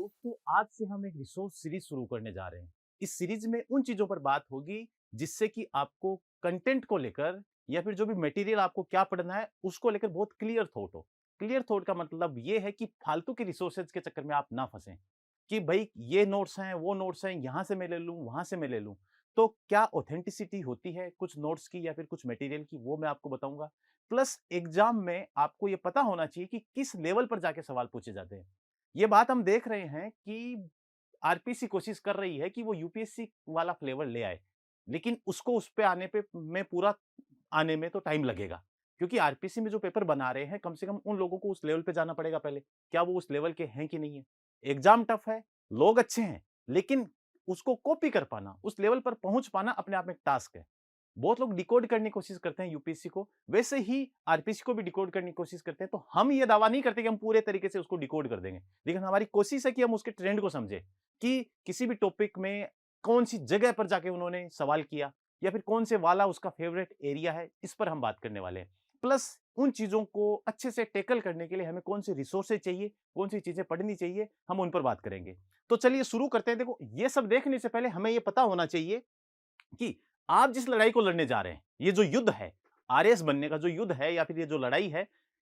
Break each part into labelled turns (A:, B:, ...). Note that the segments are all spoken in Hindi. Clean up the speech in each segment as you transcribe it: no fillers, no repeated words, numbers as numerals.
A: दोस्तों आज से हम एक रिसोर्स सीरीज शुरू करने जा रहे हैं। इस सीरीज में उन चीजों पर बात होगी जिससे कि आपको कंटेंट को लेकर या फिर जो भी मटेरियल आपको क्या पढ़ना है उसको लेकर बहुत क्लियर थॉट हो। क्लियर थॉट का मतलब ये है कि फालतू के रिसोर्सेज के चक्कर में आप ना फंसें कि भाई ये नोट्स हैं वो नोट्स हैं यहाँ से मैं ले लूँ वहां से मैं ले लूँ। तो क्या ऑथेंटिसिटी होती है कुछ नोट्स की या फिर कुछ मटेरियल की वो मैं आपको बताऊंगा। प्लस एग्जाम में आपको ये पता होना चाहिए कि किस लेवल पर जाके सवाल पूछे जाते हैं। ये बात हम देख रहे हैं कि आरपीसी कोशिश कर रही है कि वो यूपीएससी वाला फ्लेवर ले आए, लेकिन उसको उस पे आने पे में पूरा आने में तो टाइम लगेगा। क्योंकि आरपीसी में जो पेपर बना रहे हैं, कम से कम उन लोगों को उस लेवल पे जाना पड़ेगा पहले। क्या वो उस लेवल के हैं कि नहीं है? एग्ज़ाम टफ है, लोग अच्छे हैं, लेकिन उसको कॉपी कर पाना, उस लेवल पर पहुँच पाना अपने आप में एक टास्क है। बहुत लोग डिकोड करने की कोशिश करते हैं यूपीएससी को, वैसे ही आरपीसी को भी डिकोड करने की कोशिश करते हैं। तो हम ये दावा नहीं करते कि हम पूरे तरीके से उसको डिकोड कर देंगे, लेकिन हमारी कोशिश है कि हम उसके ट्रेंड को समझें कि किसी भी टॉपिक में कौन-सी जगह पर जाके उन्होंने सवाल किया या फिर कौन से वाला उसका फेवरेट एरिया है, इस पर हम बात करने वाले हैं। प्लस उन चीज़ों को अच्छे से टैकल करने के लिए हमें कौन से रिसोर्सेज चाहिए, कौन सी चीज़ें पढ़नी चाहिए, हम उन पर बात करेंगे। तो चलिए शुरू करते हैं। देखो, ये सब देखने से पहले हमें ये पता होना चाहिए कि आप जिस लड़ाई को लड़ने जा रहे हैं, ये जो युद्ध है, आरएस बनने का जो युद्ध है या फिर ये जो लड़ाई है,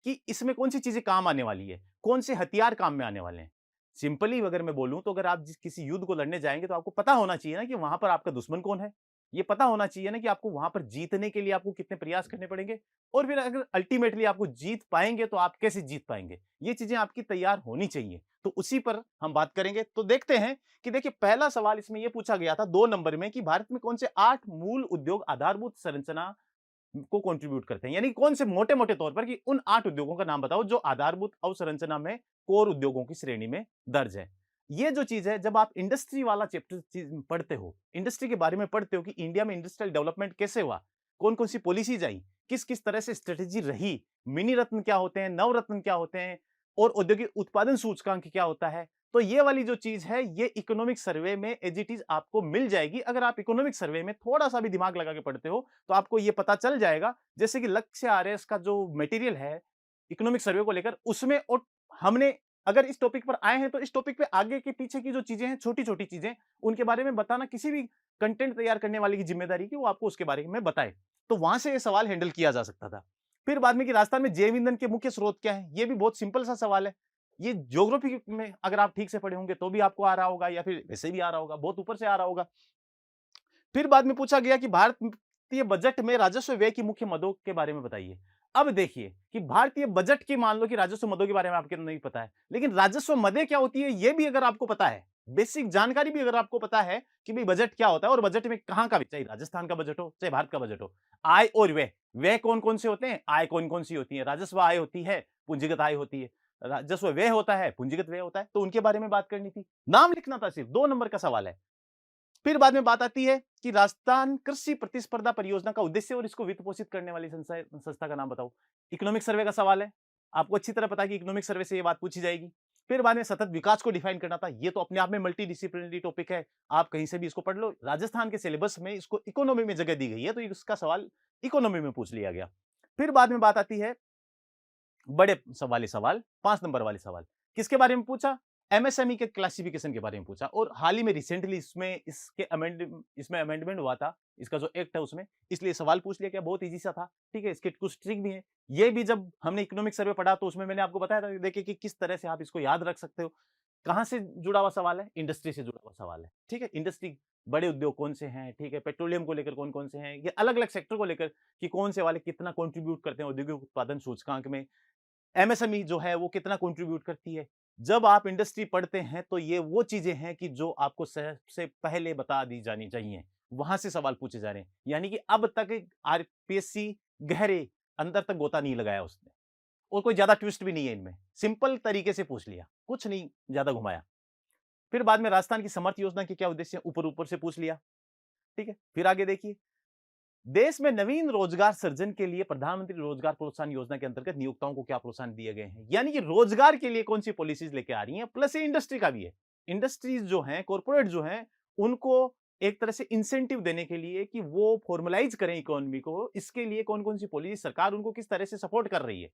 A: कि इसमें कौन-सी चीज़ें काम आने वाली है, कौन से हथियार काम में आने वाले हैं। सिंपली अगर मैं बोलूँ तो अगर आप जिस किसी युद्ध को लड़ने जाएँगे तो आपको पता होना चाहिए ना कि वहाँ पर आपका दुश्मन कौन है। ये पता होना चाहिए ना कि आपको वहाँ पर जीतने के लिए आपको कितने प्रयास करने पड़ेंगे और फिर अगर अल्टीमेटली आपको जीत पाएँगे तो आप कैसे जीत पाएँगे। ये चीज़ें आपकी तैयार होनी चाहिए। तो उसी पर हम बात करेंगे। तो देखते हैं कि देखिए, पहला सवाल इसमें यह पूछा गया था 2 नंबर में कि भारत में कौन से 8 मूल उद्योग आधारभूत संरचना को कंट्रीब्यूट करते हैं। यानी कौन से मोटे-मोटे तौर पर कि उन 8 उद्योगों का नाम बताओ जो आधारभूत अवसंरचना में कोर उद्योगों की श्रेणी में दर्ज है। ये जो चीज़ है, जब आप इंडस्ट्री वाला चैप्टर चीज़ पढ़ते हो, इंडस्ट्री के बारे में पढ़ते हो कि इंडिया में इंडस्ट्रियल डेवलपमेंट कैसे हुआ, कौन-कौन सी पॉलिसीज़ आई, किस-किस तरह से स्ट्रैटेजी रही, मिनी रत्न क्या होते हैं, नवरत्न क्या होते हैं और औद्योगिक उत्पादन सूचकांक क्या होता है। तो ये वाली जो चीज़ है, ये इकोनॉमिक सर्वे में एज़ इट इज़ आपको मिल जाएगी। अगर आप इकोनॉमिक सर्वे में थोड़ा-सा भी दिमाग लगा के पढ़ते हो, तो आपको ये पता चल जाएगा। जैसे कि लक्ष्य आरएस का जो मटेरियल है, इकोनॉमिक सर्वे को लेकर उसमें और हमने अगर इस टॉपिक पर आए हैं, तो इस टॉपिक पे आगे के पीछे की जो चीज़ें हैं, छोटी-छोटी चीज़ें, उनके बारे में बताना किसी भी कंटेंट तैयार करने वाले की ज़िम्मेदारी कि वो आपको उसके बारे में बताए। तो वहाँ से ये सवाल हैंडल किया जा सकता था। फिर बाद में कि राजस्थान में जैव ईंधन के मुख्य स्रोत क्या हैं? ये भी बहुत सिंपल सा सवाल है। ये ज्योग्राफी में अगर आप ठीक से पढ़े होंगे तो भी आपको आ रहा होगा या फिर वैसे भी आ रहा होगा, बहुत ऊपर से आ रहा होगा। फिर बाद में पूछा गया कि भारतीय बजट में राजस्व व्यय की मुख्य मदों के बारे में बताइए। अब देखिए कि भारतीय बजट की मान लो कि राजस्व मदों के बारे में आपको नहीं पता है, लेकिन राजस्व मदें क्या होती है ये भी अगर आपको पता है, बेसिक जानकारी भी अगर आपको पता है कि भाई बजट क्या होता है और बजट में कहाँ का भी, चाहे राजस्थान का बजट हो, चाहे भारत का बजट हो, आय और व्यय, व्यय कौन-कौन से होते हैं, आय कौन-कौन सी होती है, राजस्व आय होती है, पूंजीगत आय होती है, राजस्व व्यय होता है, पूंजीगत व्यय होता है, तो उनके बारे में बात करनी थी। नाम लिखना था, सिर्फ 2 नंबर का सवाल है। फिर बाद में बात आती है कि राजस्थान कृषि प्रतिस्पर्धा परियोजना का उद्देश्य और इसको वित्त पोषित करने वाली संस्था का नाम बताओ। इकोनॉमिक सर्वे का सवाल है। आपको अच्छी तरह पता है कि इकोनॉमिक सर्वे से ये बात पूछी जाएगी। फिर बाद में सतत विकास को डिफाइन करना था। ये तो अपने आप में मल्टी डिसिप्लिनरी टॉपिक है। आप कहीं से भी इसको पढ़ लो। राजस्थान के सिलेबस में इसको इकोनॉमी में जगह दी गई है, तो इसका सवाल इकोनॉमी में पूछ लिया गया। फिर बाद में बात आती है बड़े वाले सवाल, 5 नंबर वाले सवाल। किसके बारे में पूछा? एमएसएमई के क्लासिफिकेशन के बारे में पूछा और हाल ही में रिसेंटली इसमें अमेंडमेंट हुआ था, इसका जो एक्ट है उसमें, इसलिए सवाल पूछ लिया गया। बहुत ईज़ी सा था, ठीक है? इसके कुछ ट्रिक भी हैं। ये भी जब हमने इकोनॉमिक सर्वे पढ़ा तो उसमें मैंने आपको बताया था, देखिए कि किस तरह से आप इसको याद रख सकते हो। कहाँ से जुड़ा हुआ सवाल है? इंडस्ट्री से जुड़ा हुआ सवाल है, ठीक है? इंडस्ट्री, बड़े उद्योग कौन से हैं, ठीक है? पेट्रोलियम को लेकर कौन-कौन से हैं? ये अलग-अलग सेक्टर को लेकर कि कौन से वाले कितना कंट्रीब्यूट करते हैं औद्योगिक उत्पादन सूचकांक में। एमएसएमई जो है वो कितना कंट्रीब्यूट करती है। जब आप इंडस्ट्री पढ़ते हैं तो ये वो चीज़ें हैं कि जो आपको सबसे पहले बता दी जानी चाहिए। वहाँ से सवाल पूछे जा रहे हैं। यानी कि अब तक आरपीएससी गहरे अंदर तक गोता नहीं लगाया उसने और कोई ज़्यादा ट्विस्ट भी नहीं है इनमें। सिंपल तरीके से पूछ लिया, कुछ नहीं ज़्यादा घुमाया। फिर बाद में राजस्थान की समर्थ योजना के क्या उद्देश्य हैं, ऊपर-ऊपर से पूछ लिया, ठीक है? फिर आगे देखिए, देश में नवीन रोजगार सृजन के लिए प्रधानमंत्री रोजगार प्रोत्साहन योजना के अंतर्गत नियोक्ताओं को क्या प्रोत्साहन दिए गए हैं, यानी कि रोजगार के लिए कौन सी पॉलिसीज लेके आ रही हैं, प्लस ये इंडस्ट्री का भी है। इंडस्ट्रीज जो हैं, कॉर्पोरेट जो हैं, उनको एक तरह से इंसेंटिव देने के लिए कि वो फॉर्मलाइज करें इकोनॉमी को, इसके लिए कौन कौन सी पॉलिसी सरकार उनको किस तरह से सपोर्ट कर रही है।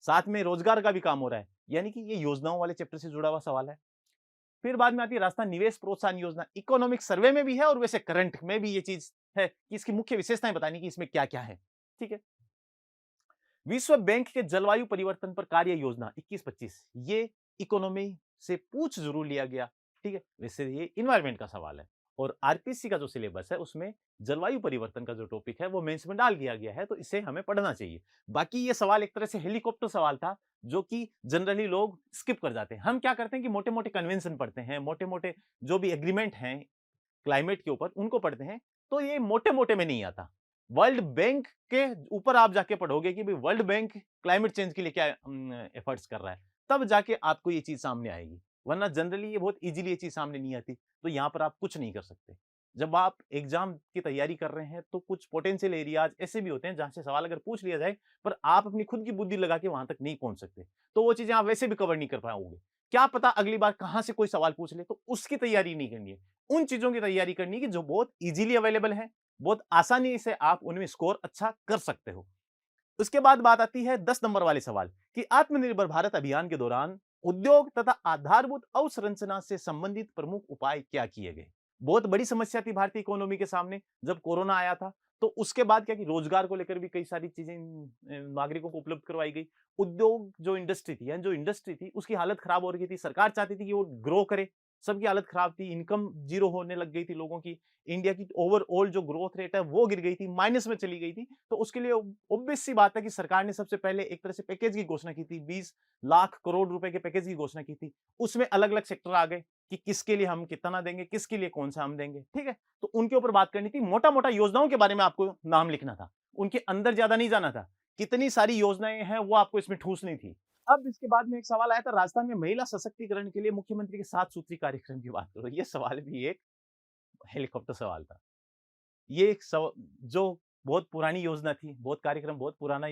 A: साथ में रोजगार का भी काम हो रहा है, यानी कि ये योजनाओं वाले चैप्टर से जुड़ा हुआ सवाल है। फिर बाद में आती है राजस्थान निवेश प्रोत्साहन योजना, इकोनॉमिक सर्वे में भी है और वैसे करंट में भी ये चीज है कि इसकी मुख्य विशेषताएं बतानी कि इसमें क्या क्या है। ठीक है। विश्व बैंक के जलवायु परिवर्तन पर कार्य योजना 21-25, ये इकोनॉमी से पूछ जरूर लिया गया। ठीक है, वैसे ये इन्वायरमेंट का सवाल है और आरपीसी का जो सिलेबस है उसमें जलवायु परिवर्तन का जो टॉपिक है वो मेंस में डाल दिया गया है, तो इसे हमें पढ़ना चाहिए। बाकी ये सवाल एक तरह से हेलीकॉप्टर सवाल था जो कि जनरली लोग स्किप कर जाते हैं। हम क्या करते हैं कि मोटे मोटे कन्वेंशन पढ़ते हैं, मोटे मोटे जो भी एग्रीमेंट हैं क्लाइमेट के ऊपर उनको पढ़ते हैं, तो ये मोटे मोटे में नहीं आता। वर्ल्ड बैंक के ऊपर आप जाके पढ़ोगे कि भाई वर्ल्ड बैंक क्लाइमेट चेंज के लिए क्या एफर्ट्स कर रहा है, तब जाके आपको ये चीज सामने आएगी, वरना जनरली ये बहुत इजीली ये चीज सामने नहीं आती। तो यहाँ पर आप कुछ नहीं कर सकते। जब आप एग्जाम की तैयारी कर रहे हैं तो कुछ पोटेंशियल एरियाज ऐसे भी होते हैं जहां से सवाल अगर पूछ लिया जाए पर आप अपनी खुद की बुद्धि लगा के वहां तक नहीं पहुंच सकते, तो वो चीजें आप वैसे भी कवर नहीं कर पाओगे। क्या पता अगली बार कहां से कोई सवाल पूछ ले, तो उसकी तैयारी नहीं करनी है। उन चीजों की तैयारी करनी है कि जो बहुत इजीली अवेलेबल है, बहुत आसानी से आप उनमें स्कोर अच्छा कर सकते हो। उसके बाद बात आती है 10 नंबर वाले सवाल कि आत्मनिर्भर भारत अभियान के दौरान उद्योग तथा आधारभूत अवसंरचना से संबंधित प्रमुख उपाय क्या किए गए। बहुत बड़ी समस्या थी भारतीय इकोनॉमी के सामने जब कोरोना आया था, तो उसके बाद क्या कि रोजगार को लेकर भी कई सारी चीजें नागरिकों को उपलब्ध करवाई गई। उद्योग जो इंडस्ट्री थी, जो इंडस्ट्री थी उसकी हालत खराब हो रही थी, सरकार चाहती थी कि वो ग्रो करे, सबकी हालत खराब थी, इनकम जीरो होने लग गई थी लोगों की, इंडिया की ओवरऑल जो ग्रोथ रेट है वो गिर गई थी, माइनस में चली गई थी। तो उसके लिए ऑब्वियस सी बात है कि सरकार ने सबसे पहले एक तरह से पैकेज की घोषणा की थी, 20 लाख करोड़ रुपए के पैकेज की घोषणा की थी। उसमें अलग अलग सेक्टर आ गए कि किसके लिए हम कितना देंगे, किसके लिए कौन सा हम देंगे। ठीक है, तो उनके ऊपर बात करनी थी, मोटा मोटा योजनाओं के बारे में आपको नाम लिखना था, उनके अंदर ज्यादा नहीं जाना था। कितनी सारी योजनाएं हैं वो आपको इसमें ठूसनी थी। अब इसके बाद में एक सवाल आया था, राजस्थान में महिला सशक्तिकरण के लिए मुख्यमंत्री के 7 सूत्री कार्यक्रम की बात करो। ये सवाल भी एक हेलीकॉप्टर सवाल था। ये एक जो बहुत पुरानी योजना थी, बहुत कार्यक्रम बहुत पुराना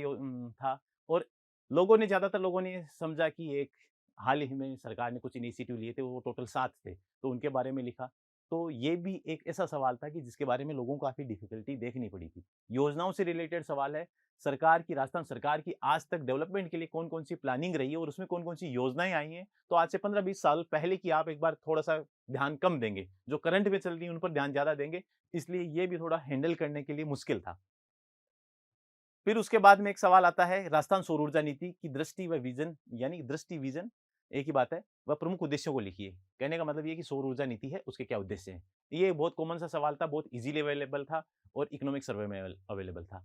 A: था और ज्यादातर लोगों ने समझा कि एक हाल ही में सरकार ने कुछ इनिशिएटिव लिए थे, वो टोटल 7 थे, तो उनके बारे में लिखा। तो ये भी एक ऐसा सवाल था कि जिसके बारे में लोगों को काफ़ी डिफ़िकल्टी देखनी पड़ी थी। योजनाओं से रिलेटेड सवाल है, सरकार की, राजस्थान सरकार की आज तक डेवलपमेंट के लिए कौन-कौन सी प्लानिंग रही है और उसमें कौन-कौन सी योजनाएँ आई हैं, तो आज से 15-20 साल पहले की आप एक बार थोड़ा-सा ध्यान कम देंगे, जो करंट में चल रही है उन पर ध्यान ज़्यादा देंगे, इसलिए ये भी थोड़ा हैंडल करने के लिए मुश्किल था। फिर उसके बाद में एक सवाल आता है, राजस्थान सौर ऊर्जा नीति की दृष्टि व विजन, यानी दृष्टि विजन एक ही बात है, वह प्रमुख उद्देश्यों को लिखिए। कहने का मतलब ये कि सौर ऊर्जा नीति है, उसके क्या उद्देश्य हैं। ये बहुत कॉमन सा सवाल था, बहुत इजीली अवेलेबल था और इकोनॉमिक सर्वे में अवेलेबल था।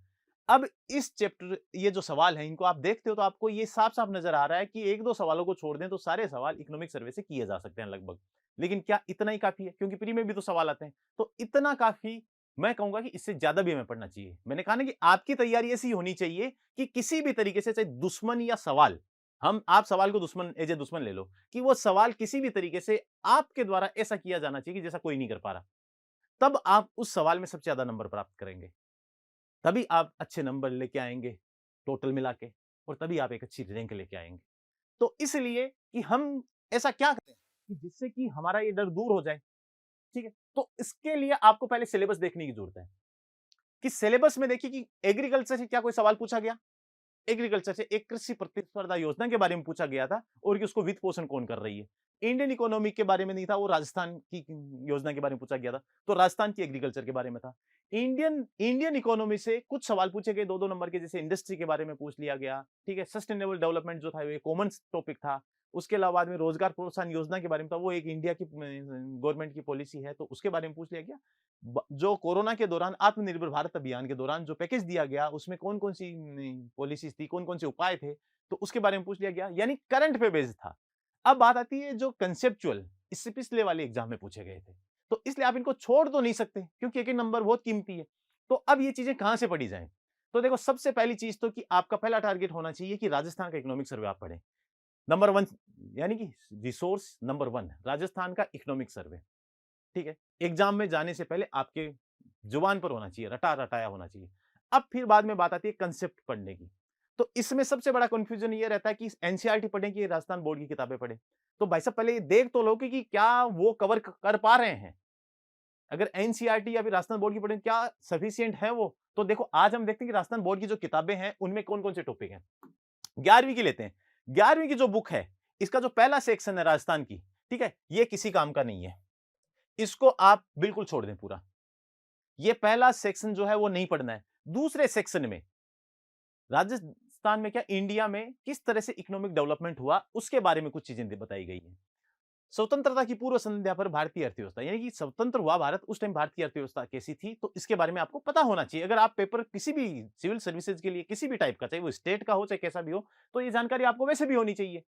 A: अब इस चैप्टर, ये जो सवाल है इनको आप देखते हो तो आपको ये साफ-साफ नजर आ रहा है कि 1-2 सवालों को छोड़ दें तो सारे सवाल इकोनॉमिक सर्वे से किए जा सकते हैं लगभग। लेकिन क्या इतना ही काफ़ी है? क्योंकि प्री में भी तो सवाल आते हैं। तो इतना काफ़ी, मैं कहूँगा कि इससे ज़्यादा भी हमें पढ़ना चाहिए। मैंने कहा ना कि आपकी तैयारी ऐसी होनी चाहिए कि किसी भी तरीके से, चाहे दुश्मन या सवाल, आप सवाल को दुश्मन एज़ ए दुश्मन ले लो, कि वो सवाल किसी भी तरीके से आपके द्वारा ऐसा किया जाना चाहिए कि जैसा कोई नहीं कर पा रहा। तब आप उस सवाल में सबसे ज़्यादा नंबर प्राप्त करेंगे। तभी आप अच्छे नंबर लेके आएँगे टोटल मिला के और तभी आप एक अच्छी रैंक लेके आएँगे। तो इसलिए कि हम ऐसा क्या करें कि जिससे कि हमारा ये डर दूर हो जाए, ठीक है? तो इसके लिए आपको पहले सिलेबस देखने की ज़रूरत है कि सिलेबस में देखिए कि एग्रीकल्चर से क्या कोई सवाल पूछा गया? एग्रीकल्चर से एक कृषि प्रतिस्पर्धा योजना के बारे में पूछा गया था और कि उसको वित्त पोषण कौन कर रही है। इंडियन इकोनॉमी के बारे में नहीं था, वो राजस्थान की योजना के बारे में पूछा गया था, तो राजस्थान की एग्रीकल्चर के बारे में था। इंडियन इंडियन इकोनॉमी से कुछ सवाल पूछे गए 2-2 नंबर के, जैसे इंडस्ट्री के बारे में पूछ लिया गया, ठीक है? सस्टेनेबल डेवलपमेंट जो था ये कॉमन टॉपिक था। उसके अलावा बाद में रोजगार प्रोत्साहन योजना के बारे में था, वो एक इंडिया की गवर्नमेंट की पॉलिसी है, तो उसके बारे में पूछ लिया गया। जो कोरोना के दौरान आत्मनिर्भर भारत अभियान के दौरान जो पैकेज दिया गया, उसमें कौन-कौन सी पॉलिसीज़ थी, कौन-कौन से उपाय थे, तो उसके बारे में पूछ लिया गया, यानी करंट पे बेस्ड था। अब बात आती है जो कंसेप्चुअल, इससे पिछले वाले एग्जाम में पूछे गए थे। तो इसलिए आप इनको छोड़ तो नहीं सकते क्योंकि एक-एक नंबर बहुत कीमती है। तो अब ये चीज़ें कहाँ से पढ़ी जाएँ? तो देखो, सबसे पहली चीज़ तो कि आपका पहला टारगेट होना चाहिए कि राजस्थान का इकोनॉमिक सर्वे आप पढ़ें। नंबर 1, यानी कि रिसोर्स नंबर 1 राजस्थान का इकोनॉमिक सर्वे, ठीक है? एग्जाम में जाने से पहले आपके जुबान पर होना चाहिए, रटा-रटाया होना चाहिए। अब फिर बाद में बात आती है कांसेप्ट पढ़ने की। तो इसमें सबसे बड़ा कन्फ्यूजन ये रहता है कि एनसीईआरटी पढ़ें कि राजस्थान बोर्ड की किताबें पढ़ें। तो भाई साहब, पहले ये देख तो लो कि क्या वो कवर कर पा रहे हैं। अगर एनसीईआरटी या फिर राजस्थान बोर्ड की पढ़ें, क्या सफिशिएंट है वो? तो देखो, आज हम देखते हैं कि राजस्थान बोर्ड की जो किताबें हैं उनमें कौन-कौन से टॉपिक हैं। 11वीं की लेते हैं। 11वीं की जो बुक है, इसका जो पहला सेक्शन है राजस्थान की, ठीक है, ये किसी काम का नहीं है, इसको आप बिल्कुल छोड़ दें पूरा। ये पहला सेक्शन जो है वो नहीं पढ़ना है। दूसरे सेक्शन में राजस्थान में क्या इंडिया में किस तरह से इकोनॉमिक डेवलपमेंट हुआ उसके बारे में कुछ चीजें बताई गई हैं। स्वतंत्रता की पूर्व संध्या पर भारतीय अर्थव्यवस्था, यानी कि स्वतंत्र हुआ भारत उस टाइम भारतीय अर्थव्यवस्था कैसी थी, तो इसके बारे में आपको पता होना चाहिए। अगर आप पेपर किसी भी सिविल सर्विसेज के लिए किसी भी टाइप का, चाहे वो स्टेट का हो चाहे कैसा भी हो, तो ये जानकारी आपको वैसे भी होनी चाहिए,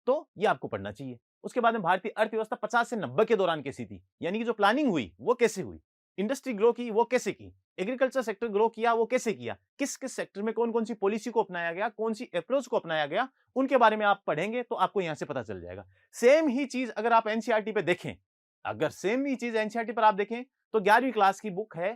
A: तो ये आपको पढ़ना चाहिए। उसके बाद में भारतीय अर्थव्यवस्था 50 से 90 के दौरान कैसी थी, यानी कि जो प्लानिंग हुई वो कैसे हुई, इंडस्ट्री ग्रो की वो कैसे की, एग्रीकल्चर सेक्टर ग्रो किया वो कैसे किया, किस किस सेक्टर में कौन कौन सी पॉलिसी को अपनाया गया, कौन सी अप्रोच को अपनाया गया, उनके बारे में आप पढ़ेंगे तो आपको यहां से पता चल जाएगा। सेम ही चीज अगर आप एनसीईआरटी पे देखें, अगर सेम ही चीज एनसीईआरटी पर आप देखें, तो 11वीं क्लास की बुक है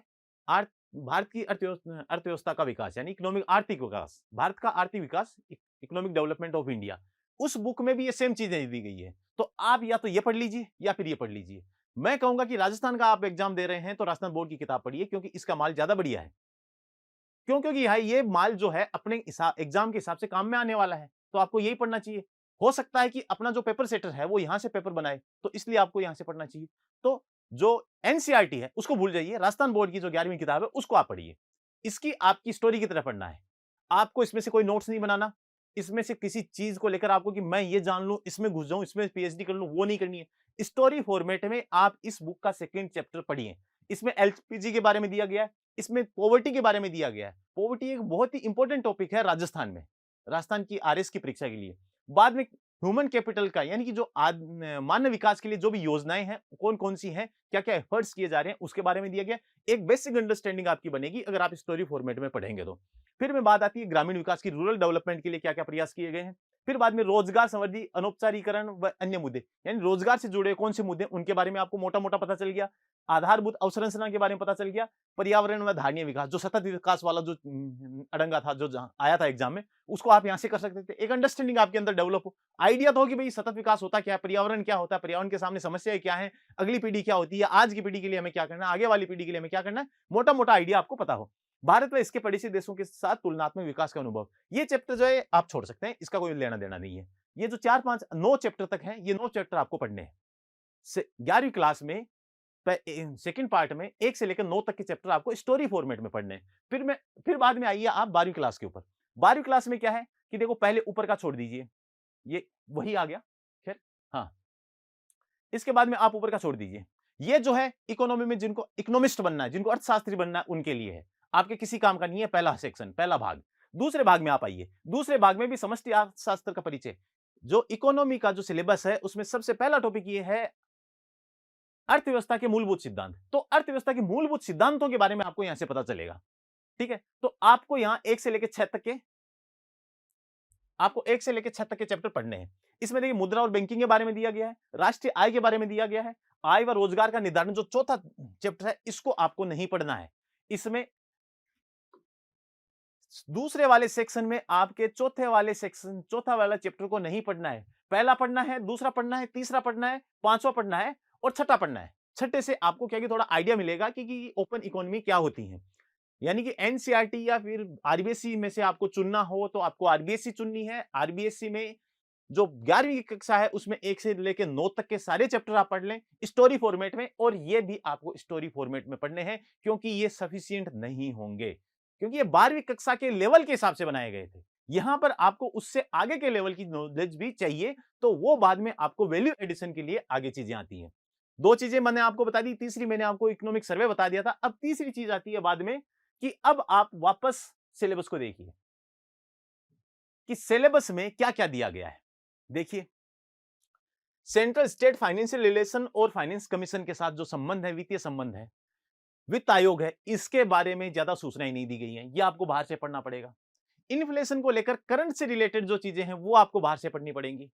A: भारत की अर्थव्यवस्था का विकास, यानी इकोनॉमिक आर्थिक विकास, भारत का आर्थिक विकास, इकोनॉमिक डेवलपमेंट ऑफ इंडिया। उस बुक में भी ये सेम चीजें दी गई है, तो आप या तो ये पढ़ लीजिए या फिर ये पढ़ लीजिए। मैं कहूंगा कि राजस्थान का आप एग्जाम दे रहे हैं तो राजस्थान बोर्ड की किताब पढ़िए, क्योंकि इसका माल ज्यादा बढ़िया है। क्यों? क्योंकि ये माल जो है अपने एग्जाम के हिसाब से काम में आने वाला है, तो आपको यही पढ़ना चाहिए। हो सकता है कि अपना जो पेपर सेटर है वो यहां से पेपर बनाए, तो इसलिए आपको यहां से पढ़ना चाहिए। तो जो एनसीईआरटी है उसको भूल जाइए, राजस्थान बोर्ड की जो 11वीं किताब है उसको आप पढ़िए। इसकी आपकी स्टोरी की तरह पढ़ना है, आपको इसमें से कोई नोट्स नहीं बनाना, इसमें से किसी चीज को लेकर आपको कि मैं ये जान लूं, इसमें घुस जाऊं, इसमें पीएचडी कर लूं, वो नहीं करनी है। स्टोरी फॉर्मेट में आप इस बुक का सेकंड चैप्टर पढ़िए। इसमें एलपीजी के बारे में दिया गया है, इसमें पॉवर्टी के बारे में दिया गया है। पॉवर्टी एक बहुत ही इंपॉर्टेंट टॉपिक है राजस्थान में, राजस्थान की आरएस की परीक्षा के लिए। बाद में ह्यूमन कैपिटल का, यानी कि जो मानव विकास के लिए जो भी योजनाएं हैं कौन कौन सी हैं, क्या क्या एफर्ट्स किए जा रहे हैं, उसके बारे में दिया गया। एक बेसिक अंडरस्टैंडिंग आपकी बनेगी अगर आप स्टोरी फॉर्मेट में पढ़ेंगे तो। फिर में बात आती है ग्रामीण विकास की, रूरल डेवलपमेंट के लिए क्या क्या प्रयास किए गए हैं। फिर बाद में रोजगार संवर्धी, अनौपचारीकरण व अन्य मुद्दे, यानी रोजगार से जुड़े कौन से मुद्दे, उनके बारे में आपको मोटा मोटा पता चल गया। आधारभूत अवसंरचना के बारे में पता चल गया। पर्यावरण व धारणीय विकास, जो सतत विकास वाला जो अड़ंगा था, जो आया था एग्जाम में, उसको आप यहां से कर सकते थे। एक अंडरस्टैंडिंग आपके अंदर डेवलप हो, आइडिया तो हो कि भाई सतत विकास होता क्या है, पर्यावरण क्या होता है, पर्यावरण के सामने समस्याएं क्या है, अगली पीढ़ी क्या होती है, आज की पीढ़ी के लिए हमें क्या करना है, आगे वाली पीढ़ी के लिए हमें क्या करना है, मोटा मोटा आइडिया आपको पता हो। भारत व इसके पड़ोसी देशों के साथ तुलनात्मक विकास का अनुभव, ये चैप्टर जो है आप छोड़ सकते हैं, इसका कोई लेना देना नहीं है। ये जो 4 5 9 चैप्टर तक है, ये 9 चैप्टर आपको पढ़ने हैं। 11वीं क्लास में सेकंड पार्ट में 1 से लेकर 9 तक के चैप्टर आपको स्टोरी फॉर्मेट में पढ़ने हैं। फिर बाद में आइए आप 12वीं क्लास के ऊपर। 12वीं क्लास में क्या है कि देखो, पहले ऊपर का छोड़ दीजिए, ये वही आ गया। खैर, हाँ, इसके बाद में आप ऊपर का छोड़ दीजिए। ये जो है इकोनॉमी में जिनको इकोनॉमिस्ट बनना है, जिनको अर्थशास्त्री बनना है, उनके लिए है, आपके किसी काम का नहीं है। पहला सेक्शन, पहला भाग। दूसरे भाग में आप आइए, दूसरे भाग में भी समष्टि अर्थशास्त्र का परिचय। जो इकोनॉमी का जो सिलेबस है उसमें सबसे पहला टॉपिक ये है अर्थव्यवस्था के मूलभूत सिद्धांत। तो अर्थव्यवस्था के मूलभूत सिद्धांतों के बारे में आपको यहां से पता चलेगा। ठीक है, तो आपको यहां 1 से लेकर 6 तक के, आपको 1 से लेकर 6 तक के चैप्टर पढ़ने हैं। इसमें देखिए मुद्रा और बैंकिंग के बारे में दिया गया है, राष्ट्रीय आय के बारे में दिया गया है, आय व रोजगार का निर्धारण जो चौथा चैप्टर है, इसको आपको नहीं पढ़ना है। इसमें दूसरे वाले सेक्शन में आपके चौथा वाला चैप्टर को नहीं पढ़ना है। पहला पढ़ना है, दूसरा पढ़ना है, तीसरा पढ़ना है, पांचवा पढ़ना है और छठा पढ़ना है। छठे से आपको क्या कि थोड़ा आइडिया मिलेगा कि ओपन इकोनॉमी क्या होती है। यानी कि एनसीईआरटी या फिर आरबीएससी में से आपको चुनना हो तो आपको आरबीएससी चुननी है। आरबीएससी में जो 11वीं की कक्षा है उसमें 1 से लेकर 9 तक के सारे चैप्टर आप पढ़ लें स्टोरी फॉर्मेट में, और ये भी आपको स्टोरी फॉर्मेट में पढ़ने हैं, क्योंकि ये सफिशिएंट नहीं होंगे, क्योंकि ये 12वीं कक्षा के लेवल के हिसाब से बनाए गए थे। यहां पर आपको उससे आगे के लेवल की नॉलेज भी चाहिए, तो वो बाद में आपको वैल्यू एडिशन के लिए आगे चीजें आती हैं। 2 चीजें मैंने आपको बता दी, तीसरी मैंने आपको इकोनॉमिक सर्वे बता दिया था। अब तीसरी चीज आती है बाद में कि अब आप वापस सिलेबस को देखिए कि सिलेबस में क्या क्या दिया गया है। देखिए, सेंट्रल स्टेट फाइनेंशियल रिलेशन और फाइनेंस कमीशन के साथ जो संबंध है, वित्तीय संबंध है, वित्त आयोग है, इसके बारे में ज्यादा सूचनाएं नहीं दी गई हैं, ये आपको बाहर से पढ़ना पड़ेगा। इन्फ्लेशन को लेकर करंट से रिलेटेड जो चीजें हैं वो आपको बाहर से पढ़नी पड़ेंगी।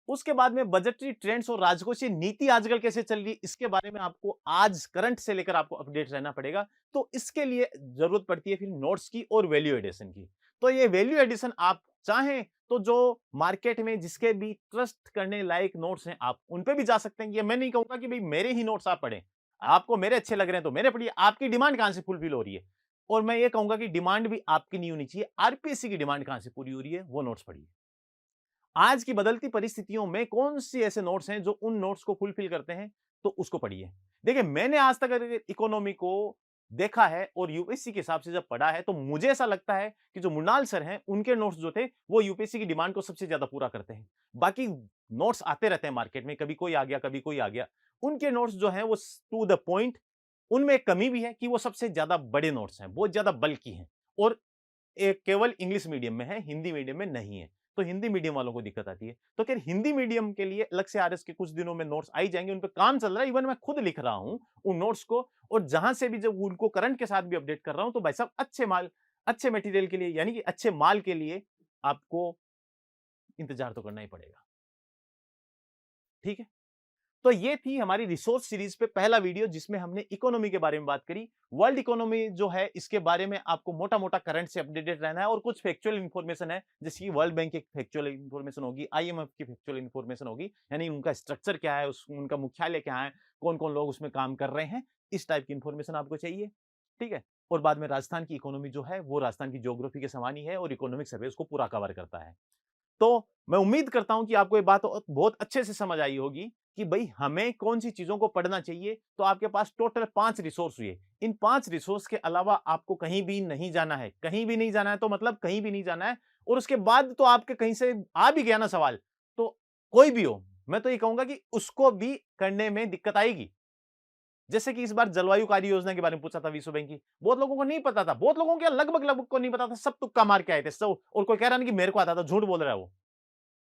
A: उसके बाद में बजटरी ट्रेंड्स और राजकोषीय नीति आजकल कैसे चल रही है, इसके बारे में आपको आज करंट से लेकर आपको अपडेट रहना पड़ेगा। तो इसके लिए जरूरत पड़ती है फिर नोट्स की और वैल्यू एडिशन की। तो ये वैल्यू एडिशन आप चाहें तो जो मार्केट में जिसके भी ट्रस्ट करने लायक नोट्स हैं आप उन पे भी जा सकते हैं। ये मैं नहीं कहूंगा कि भाई मेरे ही नोट्स आप पढ़ें, आपको मेरे अच्छे लग रहे हैं तो मेरे पढ़िए, आपकी डिमांड कहां से फुलफिल हो रही है। और मैं ये कहूंगा कि डिमांड भी आपकी नहीं होनी चाहिए, आरपीएससी की डिमांड कहां से पूरी हो रही है वो नोट्स पढ़िए। आज की बदलती परिस्थितियों में कौन सी ऐसे नोट्स हैं जो उन नोट्स को फुलफिल करते हैं, तो उसको पढ़िए। देखिए, मैंने आज तक अगर इकोनॉमी को देखा है और यूपीएससी के हिसाब से जब पढ़ा है, तो मुझे ऐसा लगता है कि जो मृणाल सर हैं, उनके नोट्स जो थे, वो यूपीएससी की डिमांड को सबसे ज्यादा पूरा करते हैं। बाकी नोट्स आते रहते हैं मार्केट में, कभी कोई आ गया, कभी कोई आ गया। उनके नोट्स जो हैं, वो टू द पॉइंट। उनमें एक कमी भी है कि वो सबसे ज्यादा बड़े नोट्स हैं, बहुत ज्यादा बल्कि हैं, और केवल इंग्लिश मीडियम में है, हिंदी मीडियम में नहीं है। तो हिंदी मीडियम वालों को दिक्कत आती है। तो खैर, हिंदी मीडियम के लिए अलग से आरएस के कुछ दिनों में नोट्स आई जाएंगे, उन पे काम चल रहा है। इवन मैं खुद लिख रहा हूं उन नोट्स को, और जहां से भी जब उनको करंट के साथ भी अपडेट कर रहा हूं, तो भाई साहब अच्छे मटेरियल के लिए, यानी कि अच्छे माल के लिए आपको इंतजार तो करना ही पड़ेगा। ठीक है? तो ये थी हमारी रिसोर्स सीरीज पे पहला वीडियो, जिसमें हमने इकोनॉमी के बारे में बात करी। वर्ल्ड इकोनॉमी जो है, इसके बारे में आपको मोटा मोटा करंट से अपडेटेड रहना है, और कुछ फैक्चुअल इंफॉर्मेशन है, जैसे कि वर्ल्ड बैंक की फैक्चुअल इंफॉर्मेशन होगी, आईएमएफ की फैक्चुअल इंफॉर्मेशन होगी, यानी उनका स्ट्रक्चर क्या है, उनका मुख्यालय क्या है, कौन कौन लोग उसमें काम कर रहे हैं, इस टाइप की इंफॉर्मेशन आपको चाहिए। ठीक है? और बाद में राजस्थान की इकोनॉमी जो है, वो राजस्थान की ज्योग्राफी के समान ही है, और इकोनॉमिक सर्वे उसको पूरा कवर करता है। तो मैं उम्मीद करता हूं कि आपको ये बात बहुत अच्छे से समझ आई होगी कि भाई हमें कौन सी चीजों को पढ़ना चाहिए। तो आपके पास टोटल 5 रिसोर्स हुए। इन 5 रिसोर्स के अलावा आपको कहीं भी नहीं जाना है। कहीं भी नहीं जाना है तो मतलब कहीं भी नहीं जाना है। और उसके बाद तो आपके कहीं से आ भी गया ना सवाल, तो कोई भी हो, मैं तो ये कहूंगा कि उसको भी करने में दिक्कत आएगी। जैसे कि इस बार जलवायु कार्य योजना के बारे में पूछा था विश्व बैंक की, बहुत लोगों को नहीं पता था, बहुत लोगों के लगभग लगभग को नहीं पता था, सब तुक्का मार के आए थे सब। और कोई कह रहा नहीं कि मेरे को आता था, झूठ बोल रहा है वो।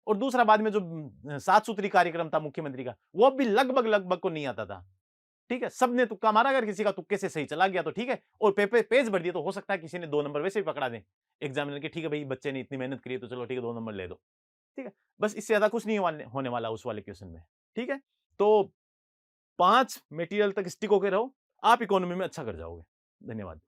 A: और दूसरा, बाद में जो 7 सूत्री कार्यक्रम था मुख्यमंत्री का, वो भी लगभग लगभग को नहीं आता था। ठीक है? सबने तुक्का मारा, अगर किसी का तुक्के से सही चला गया तो ठीक है, और पेज भर दिया तो हो सकता है किसी ने 2 नंबर वैसे भी पकड़ा दें एग्जामिनर के। ठीक है भाई, बच्चे ने इतनी मेहनत करी है, तो चलो ठीक है 2 नंबर ले दो। ठीक है? बस इससे ज्यादा कुछ नहीं होने वाला उस वाले क्वेश्चन में। ठीक है? तो 5 मटेरियल तक स्टिक होके रहो, आप इकोनॉमी में अच्छा कर जाओगे। धन्यवाद।